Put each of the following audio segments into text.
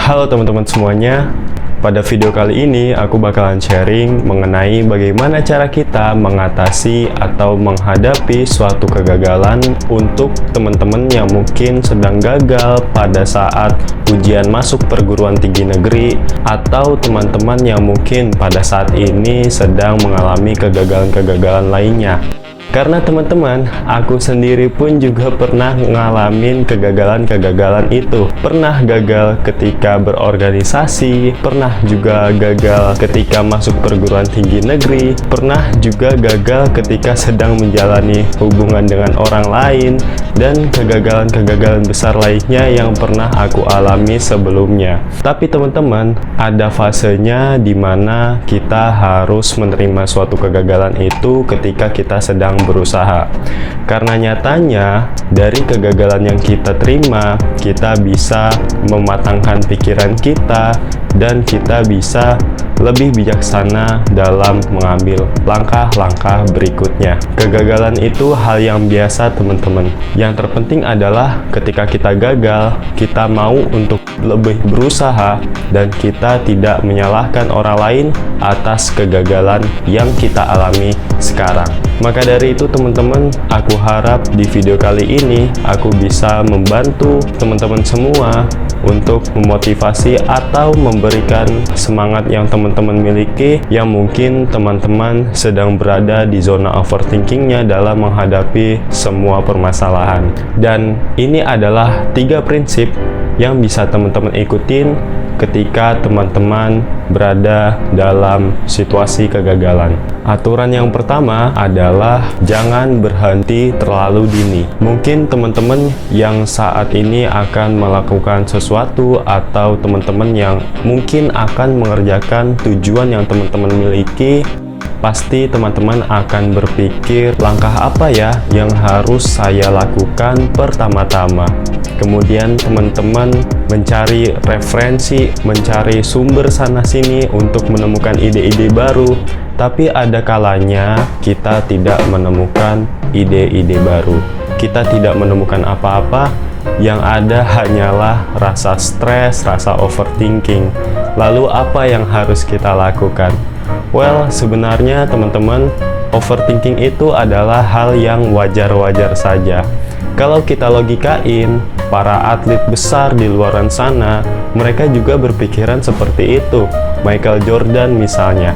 Halo teman-teman semuanya, pada video kali ini aku bakalan sharing mengenai bagaimana cara kita mengatasi atau menghadapi suatu kegagalan untuk teman-teman yang mungkin sedang gagal pada saat ujian masuk perguruan tinggi negeri, atau teman-teman yang mungkin pada saat ini sedang mengalami kegagalan-kegagalan lainnya. Karena teman-teman, aku sendiri pun juga pernah ngalamin kegagalan-kegagalan itu. Pernah gagal ketika berorganisasi, pernah juga gagal ketika masuk perguruan tinggi negeri, pernah juga gagal ketika sedang menjalani hubungan dengan orang lain, dan kegagalan-kegagalan besar lainnya yang pernah aku alami sebelumnya. Tapi teman-teman, ada fasenya di mana kita harus menerima suatu kegagalan itu ketika kita sedang berusaha. Karena nyatanya dari kegagalan yang kita terima, kita bisa mematangkan pikiran kita dan kita bisa lebih bijaksana dalam mengambil langkah-langkah berikutnya. Kegagalan itu hal yang biasa teman-teman. Yang terpenting adalah ketika kita gagal, kita mau untuk lebih berusaha dan kita tidak menyalahkan orang lain atas kegagalan yang kita alami sekarang. Maka dari itu teman-teman, aku harap di video kali ini aku bisa membantu teman-teman semua untuk memotivasi atau memberikan semangat yang teman-teman miliki, yang mungkin teman-teman sedang berada di zona overthinkingnya dalam menghadapi semua permasalahan. Dan ini adalah 3 prinsip yang bisa teman-teman ikutin ketika teman-teman berada dalam situasi kegagalan. Aturan yang pertama adalah jangan berhenti terlalu dini. Mungkin teman-teman yang saat ini akan melakukan sesuatu, atau teman-teman yang mungkin akan mengerjakan tujuan yang teman-teman miliki, pasti teman-teman akan berpikir, langkah apa ya yang harus saya lakukan pertama-tama. Kemudian teman-teman mencari referensi, mencari sumber sana-sini untuk menemukan ide-ide baru. Tapi ada kalanya kita tidak menemukan ide-ide baru. Kita tidak menemukan apa-apa, yang ada hanyalah rasa stres, rasa overthinking. Lalu apa yang harus kita lakukan? Well, sebenarnya teman-teman, overthinking itu adalah hal yang wajar-wajar saja. Kalau kita logikain, para atlet besar di luaran sana, mereka juga berpikiran seperti itu. Michael Jordan misalnya.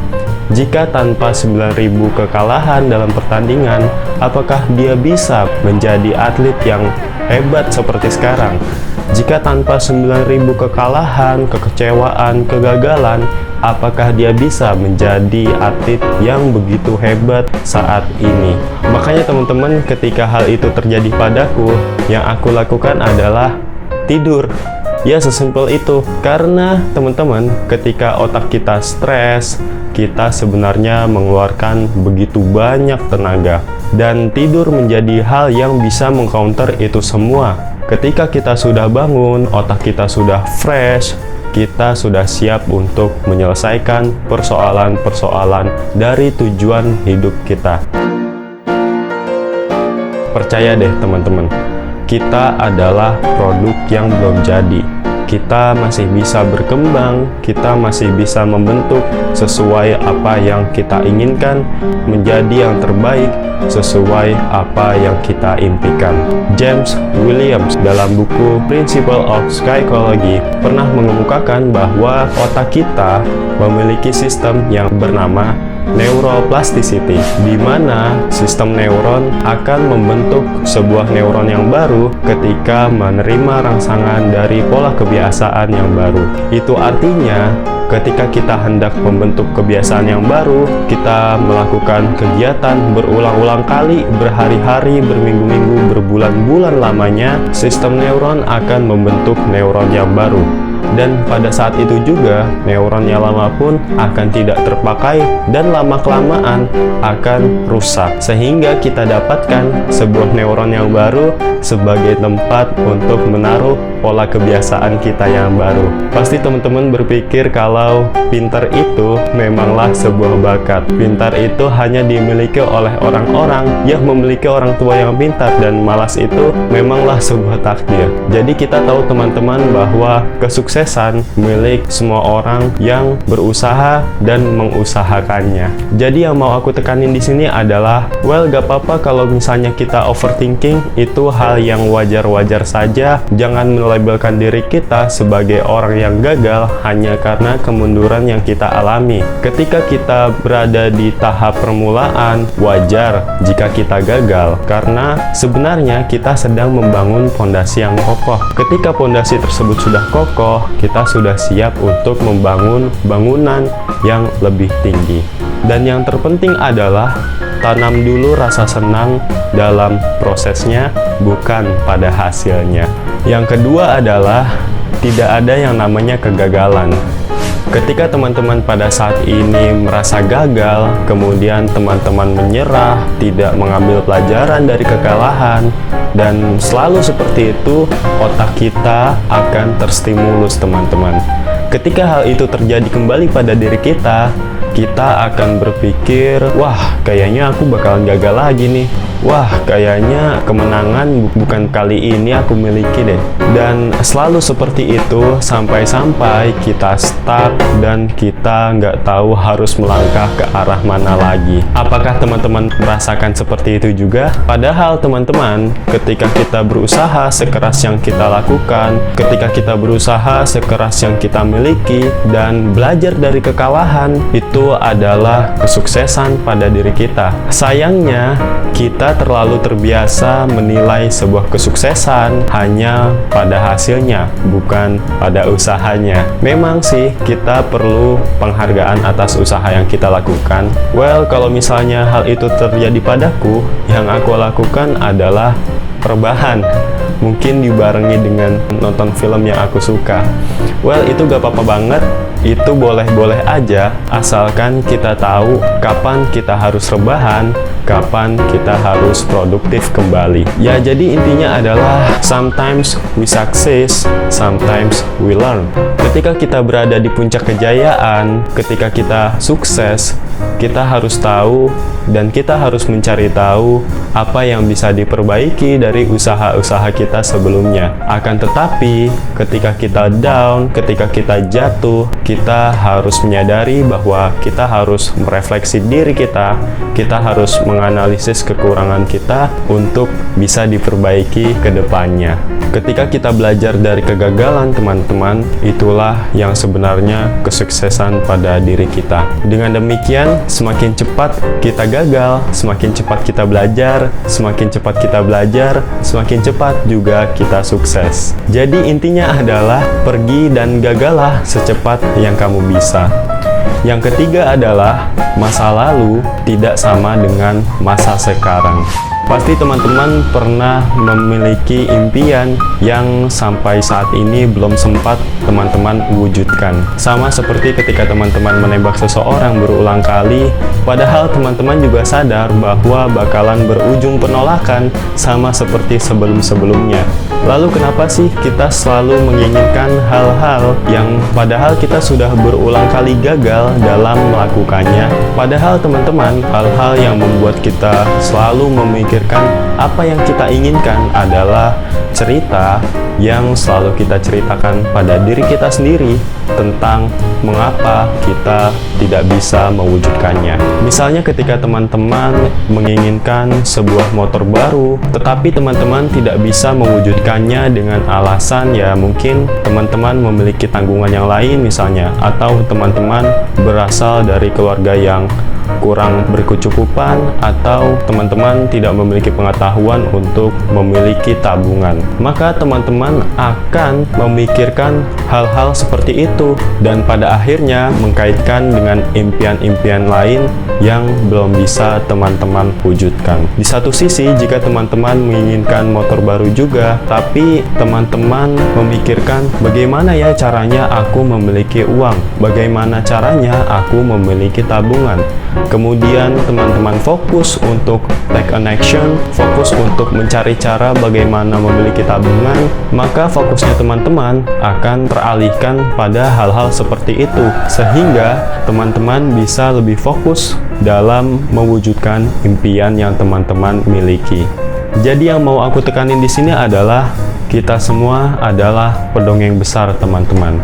Jika tanpa 9.000 kekalahan dalam pertandingan, apakah dia bisa menjadi atlet yang hebat seperti sekarang? Jika tanpa 9.000 kekalahan, kekecewaan, kegagalan, apakah dia bisa menjadi atlet yang begitu hebat saat ini? Makanya teman-teman, ketika hal itu terjadi padaku, yang aku lakukan adalah tidur. Ya, sesimpel itu. Karena teman-teman, ketika otak kita stres, kita sebenarnya mengeluarkan begitu banyak tenaga. Dan tidur menjadi hal yang bisa mengcounter itu semua. Ketika kita sudah bangun, otak kita sudah fresh, kita sudah siap untuk menyelesaikan persoalan-persoalan dari tujuan hidup kita. Percaya deh teman-teman, kita adalah produk yang belum jadi. Kita masih bisa berkembang, kita masih bisa membentuk sesuai apa yang kita inginkan, menjadi yang terbaik sesuai apa yang kita impikan. James Williams dalam buku Principle of Psychology pernah mengemukakan bahwa otak kita memiliki sistem yang bernama neuroplasticity, di mana sistem neuron akan membentuk sebuah neuron yang baru ketika menerima rangsangan dari pola kebiasaan yang baru. Itu artinya ketika kita hendak membentuk kebiasaan yang baru, kita melakukan kegiatan berulang-ulang kali, berhari-hari, berminggu-minggu, berbulan-bulan lamanya, sistem neuron akan membentuk neuron yang baru. Dan pada saat itu juga neuron yang lama pun akan tidak terpakai dan lama-kelamaan akan rusak, sehingga kita dapatkan sebuah neuron yang baru sebagai tempat untuk menaruh pola kebiasaan kita yang baru. Pasti teman-teman berpikir kalau pintar itu memanglah sebuah bakat. Pintar itu hanya dimiliki oleh orang-orang yang memiliki orang tua yang pintar, dan malas itu memanglah sebuah takdir. Jadi kita tahu teman-teman bahwa kesuksesan kesuksesan milik semua orang yang berusaha dan mengusahakannya. Jadi yang mau aku tekanin di sini adalah, well, gak apa-apa kalau misalnya kita overthinking, itu hal yang wajar-wajar saja. Jangan melabelkan diri kita sebagai orang yang gagal hanya karena kemunduran yang kita alami. Ketika kita berada di tahap permulaan, wajar jika kita gagal, karena sebenarnya kita sedang membangun fondasi yang kokoh. Ketika fondasi tersebut sudah kokoh, kita sudah siap untuk membangun bangunan yang lebih tinggi. Dan yang terpenting adalah tanam dulu rasa senang dalam prosesnya, bukan pada hasilnya. Yang kedua adalah tidak ada yang namanya kegagalan. Ketika teman-teman pada saat ini merasa gagal, kemudian teman-teman menyerah, tidak mengambil pelajaran dari kekalahan, dan selalu seperti itu, otak kita akan terstimulus, teman-teman. Ketika hal itu terjadi kembali pada diri kita akan berpikir, wah, kayaknya aku bakalan gagal lagi nih. Wah, kayaknya kemenangan bukan kali ini aku miliki deh. Dan selalu seperti itu sampai-sampai kita stuck dan kita nggak tahu harus melangkah ke arah mana lagi. Apakah teman-teman merasakan seperti itu juga? Padahal teman-teman, ketika kita berusaha sekeras yang kita lakukan, ketika kita berusaha sekeras yang kita miliki dan belajar dari kekalahan, itu adalah kesuksesan pada diri kita. Sayangnya, kita terlalu terbiasa menilai sebuah kesuksesan hanya pada hasilnya, bukan pada usahanya. Memang sih, kita perlu penghargaan atas usaha yang kita lakukan. Well, kalau misalnya hal itu terjadi padaku, yang aku lakukan adalah rebahan. Mungkin dibarengi dengan nonton film yang aku suka. Well, itu gak apa-apa banget. Itu boleh-boleh aja, asalkan kita tahu kapan kita harus rebahan, kapan kita harus produktif kembali. Ya, jadi intinya adalah sometimes we succeed, sometimes we learn. Ketika kita berada di puncak kejayaan, ketika kita sukses, kita harus tahu dan kita harus mencari tahu apa yang bisa diperbaiki dari usaha-usaha kita sebelumnya. Akan tetapi, ketika kita down, ketika kita jatuh, kita harus menyadari bahwa kita harus merefleksi diri kita harus menganalisis kekurangan kita untuk bisa diperbaiki ke depannya. Ketika kita belajar dari kegagalan, teman-teman, itulah yang sebenarnya kesuksesan pada diri kita. Dengan demikian, semakin cepat kita gagal, semakin cepat kita belajar, semakin cepat kita belajar, semakin cepat juga kita sukses. Jadi intinya adalah pergi dan gagallah secepat yang kamu bisa. Yang ketiga adalah masa lalu tidak sama dengan masa sekarang. Pasti teman-teman pernah memiliki impian yang sampai saat ini belum sempat teman-teman wujudkan. Sama seperti ketika teman-teman menembak seseorang berulang kali, padahal teman-teman juga sadar bahwa bakalan berujung penolakan sama seperti sebelum-sebelumnya. Lalu kenapa sih kita selalu menginginkan hal-hal yang padahal kita sudah berulang kali gagal dalam melakukannya? Padahal teman-teman, hal-hal yang membuat kita selalu memikirkan apa yang kita inginkan adalah cerita yang selalu kita ceritakan pada diri kita sendiri tentang mengapa kita tidak bisa mewujudkannya. Misalnya ketika teman-teman menginginkan sebuah motor baru, tetapi teman-teman tidak bisa mewujudkannya dengan alasan ya mungkin teman-teman memiliki tanggungan yang lain misalnya, atau teman-teman berasal dari keluarga yang kurang berkecukupan, atau teman-teman tidak memiliki pengetahuan untuk memiliki tabungan, maka teman-teman akan memikirkan hal-hal seperti itu dan pada akhirnya mengkaitkan dengan impian-impian lain yang belum bisa teman-teman wujudkan. Di satu sisi, jika teman-teman menginginkan motor baru juga, tapi teman-teman memikirkan bagaimana ya caranya aku memiliki uang, bagaimana caranya aku memiliki tabungan. Kemudian teman-teman fokus untuk take an action, fokus untuk mencari cara bagaimana memiliki tabungan, maka fokusnya teman-teman akan teralihkan pada hal-hal seperti itu, sehingga teman-teman bisa lebih fokus dalam mewujudkan impian yang teman-teman miliki. Jadi yang mau aku tekanin di sini adalah Kita semua adalah pendongeng besar, teman-teman.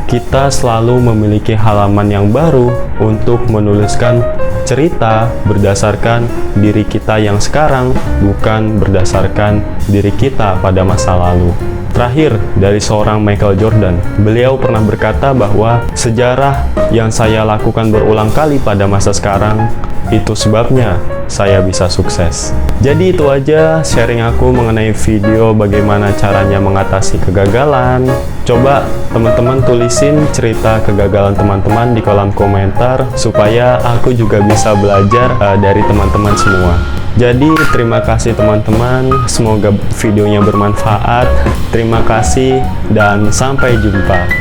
Kita selalu memiliki halaman yang baru untuk menuliskan cerita berdasarkan diri kita yang sekarang, bukan berdasarkan diri kita pada masa lalu. Terakhir, dari seorang Michael Jordan, beliau pernah berkata bahwa sejarah yang saya lakukan berulang kali pada masa sekarang, itu sebabnya saya bisa sukses. Jadi itu aja sharing aku mengenai video bagaimana caranya mengatasi kegagalan. Coba teman-teman tulisin cerita kegagalan teman-teman di kolom komentar supaya aku juga bisa belajar dari teman-teman semua. Jadi terima kasih teman-teman, semoga videonya bermanfaat. Terima kasih dan sampai jumpa.